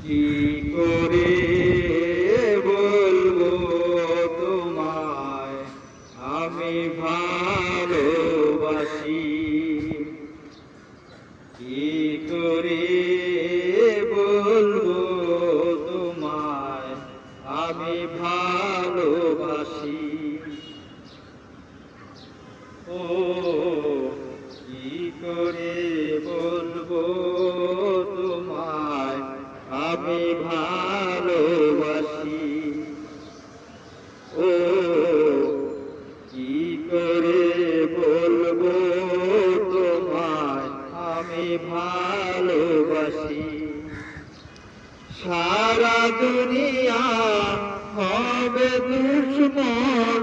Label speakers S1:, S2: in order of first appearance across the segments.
S1: কি করে বলবো তোমায় আমি ভালোবাসি, কি করে বলবো তোমায় আমি ভালোবাসি। ও কি করে বলবো তোমায় আমি ভালোবাসি। ও কি করে বলবো তোমায় আমি ভালোবাসি। সারা দুনিয়া হবে দুশ্মন,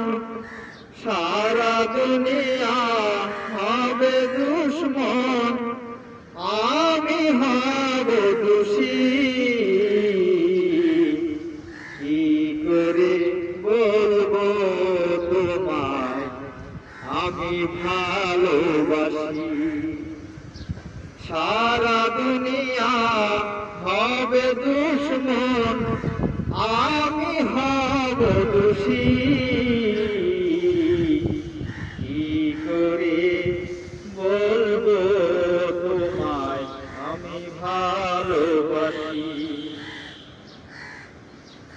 S1: সারা দুনিয়া হবে দুশ্মন, আমি হব দোষী। কি করে বলবো তোমায় আমি ভালোবাসি। সারা দুনিয়া হবে দুশ্মন, আমি হব দোষী। কি করে বলবো তোমায় আমি ভালোবাসি।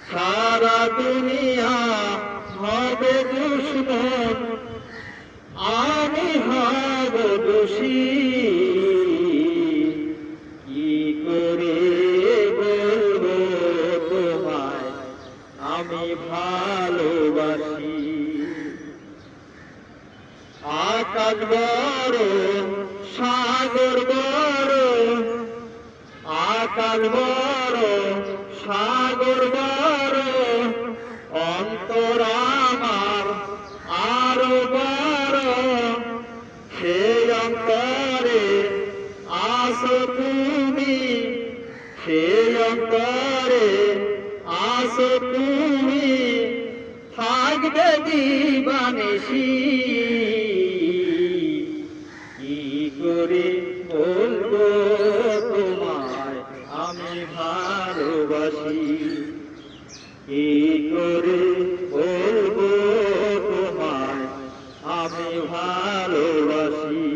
S1: সারা দুনিয়া হবে দুশ্মন, আমি হব দোষী। কি করে বলবো তোমায় আমি ভালোবাসি। আকাশ বড় সাগর বড়, আকাশ বড় সাগর বড়, অন্তর আমার আরো বড়। সেই অন্তরে আসো তুমি, সেই অন্তরে আসো তুমি, থাকবে দিবানিশি। কি করে বলবো তোমায় আমি ভালোবাসি। কি করে বলবো তোমায় আমি ভালোবাসি।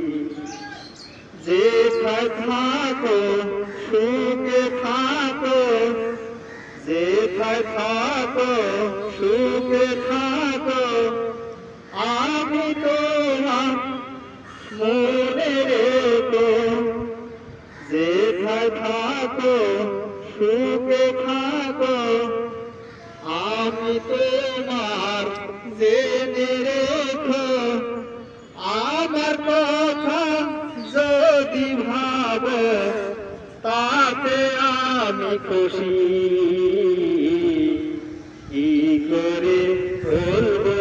S1: যেথায় থাকো সুখে থাকো, যেথায় থাকো সুখে থাকো, আমি তোমার মনে রেখো। যেথায় থাকো সুখে থাকো, আমি তোমার জেনে রেখো। আমার কথা যদি ভাবো তাতে আমি খুশি। কি করে বলবো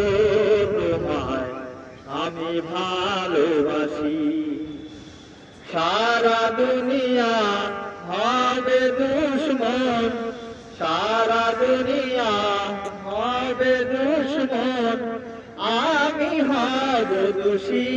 S1: তোমায় আমি ভালোবাসি। সারা দুনিয়া হবে দুশ্মন, সারা দুনিয়া হবে দুশ্মন, আমি হব দোষী।